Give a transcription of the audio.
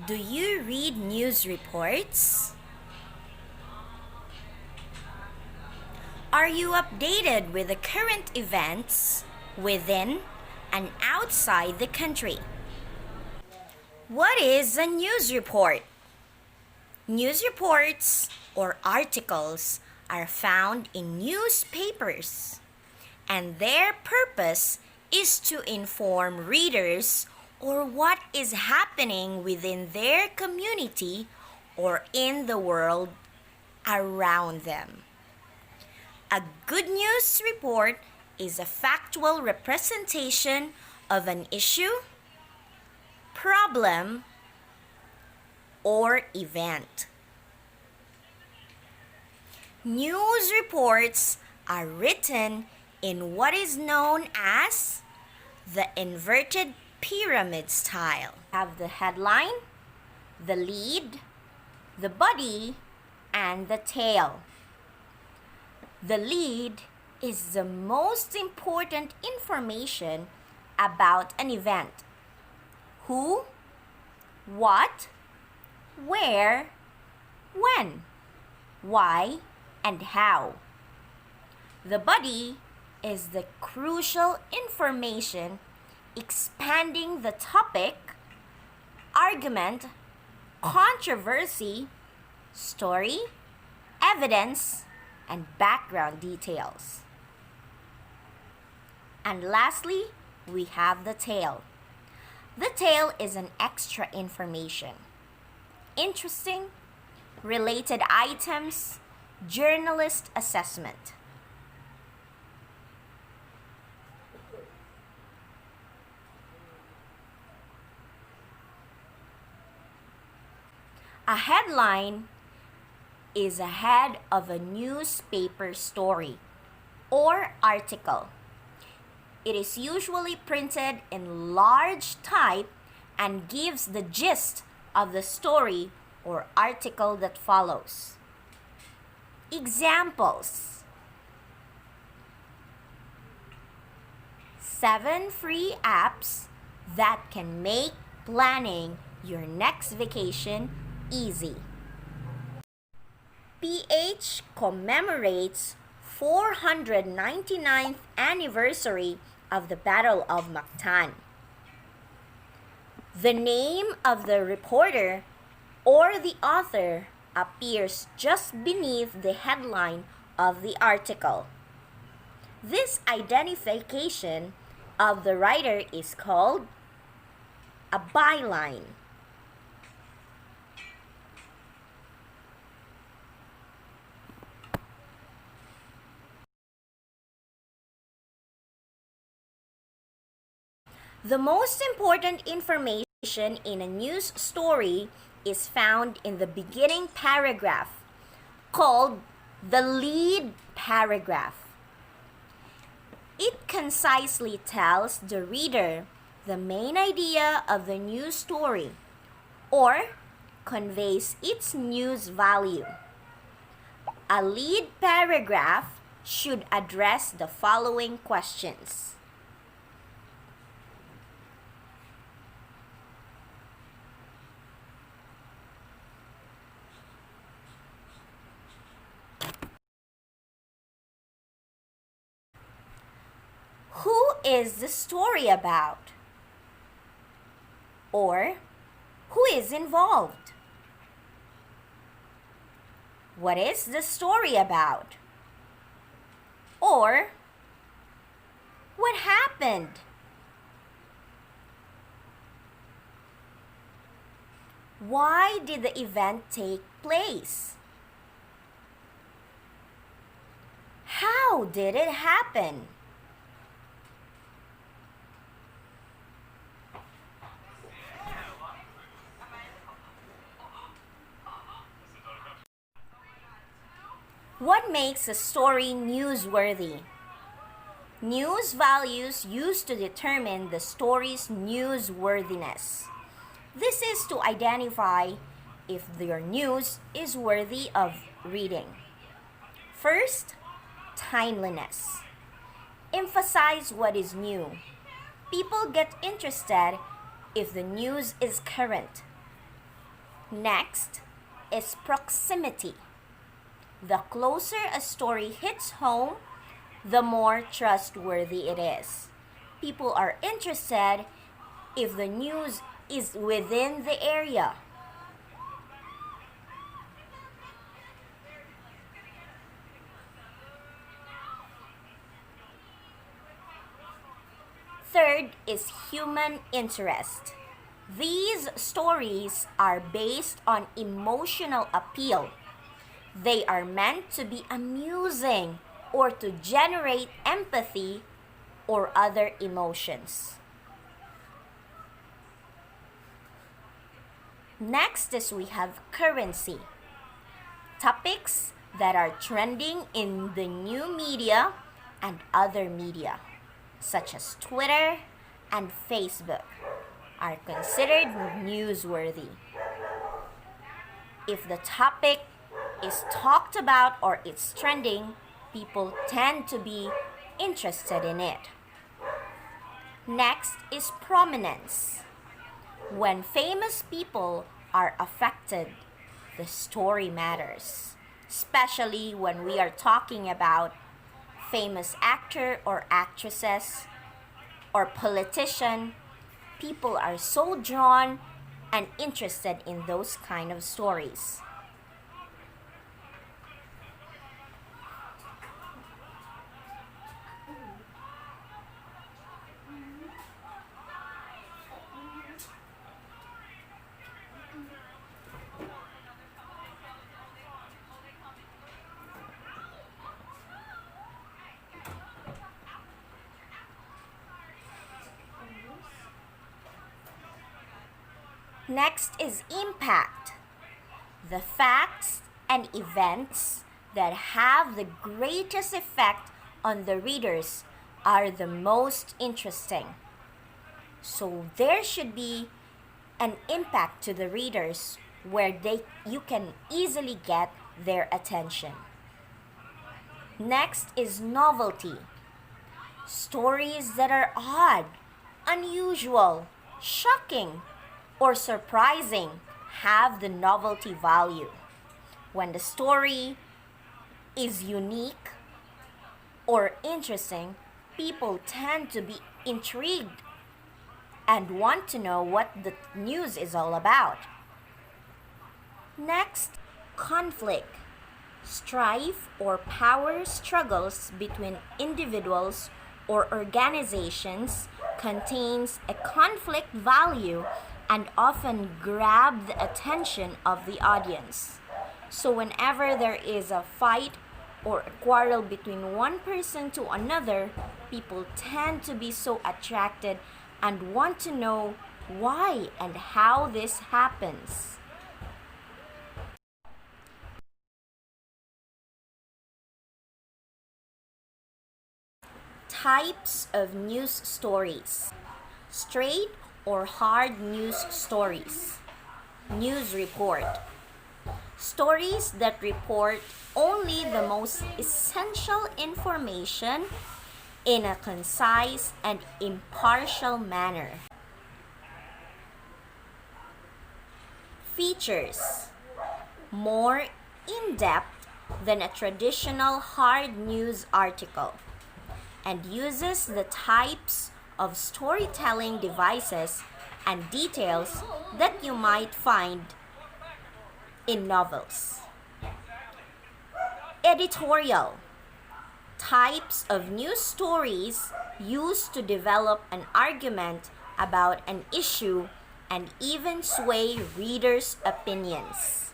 Do you read news reports? Are you updated with the current events within and outside the country? What is a news report? News reports or articles are found in newspapers, and their purpose is to inform readers or what is happening within their community or in the world around them. A good news report is a factual representation of an issue, problem, or event. News reports are written in what is known as the inverted pyramid style. Have the headline, the lead, the body, and the tail. The lead is the most important information about an event. Who, what, where, when, why, and how. The body is the crucial information expanding the topic, argument, controversy, story, evidence, and background details. And lastly, we have the tail. The tail is an extra information. Interesting, related items, journalist assessment. A headline is a head of a newspaper story or article. It is usually printed in large type and gives the gist of the story or article that follows. Examples: 7 free apps that can make planning your next vacation easy. PH commemorates 499th anniversary of the Battle of Mactan. The name of the reporter or the author appears just beneath the headline of the article. This identification of the writer is called a byline. The most important information in a news story is found in the beginning paragraph, called the lead paragraph. It concisely tells the reader the main idea of the news story or conveys its news value. A lead paragraph should address the following questions. Who is the story about? Or who is involved? What is the story about? Or what happened? Why did the event take place? How did it happen? What makes a story newsworthy? News values used to determine the story's newsworthiness. This is to identify if your news is worthy of reading. First, timeliness. Emphasize what is new. People get interested if the news is current. Next is proximity. The closer a story hits home, the more trustworthy it is. People are interested if the news is within the area. Third is human interest. These stories are based on emotional appeal. They are meant to be amusing or to generate empathy or other emotions. Next is we have currency. Topics that are trending in the new media and other media, such as Twitter and Facebook, are considered newsworthy. If the topic is talked about or it's trending, people tend to be interested in it. Next is prominence. When famous people are affected, the story matters, especially when we are talking about famous actor or actresses or politician. People are so drawn and interested in those kind of stories. Next is impact. The facts and events that have the greatest effect on the readers are the most interesting. So there should be an impact to the readers where you can easily get their attention. Next is novelty. Stories that are odd, unusual, shocking, or surprising have the novelty value. When the story is unique or interesting, people tend to be intrigued and want to know what the news is all about. Next, conflict. Strife or power struggles between individuals or organizations contains a conflict value and often grab the attention of the audience. So whenever there is a fight or a quarrel between one person to another, people tend to be so attracted and want to know why and how this happens. Types of news stories. Straight or hard news stories. News report. Stories that report only the most essential information in a concise and impartial manner. Features. More in-depth than a traditional hard news article and uses the types of storytelling devices and details that you might find in novels. Editorial. Types of news stories used to develop an argument about an issue and even sway readers' opinions.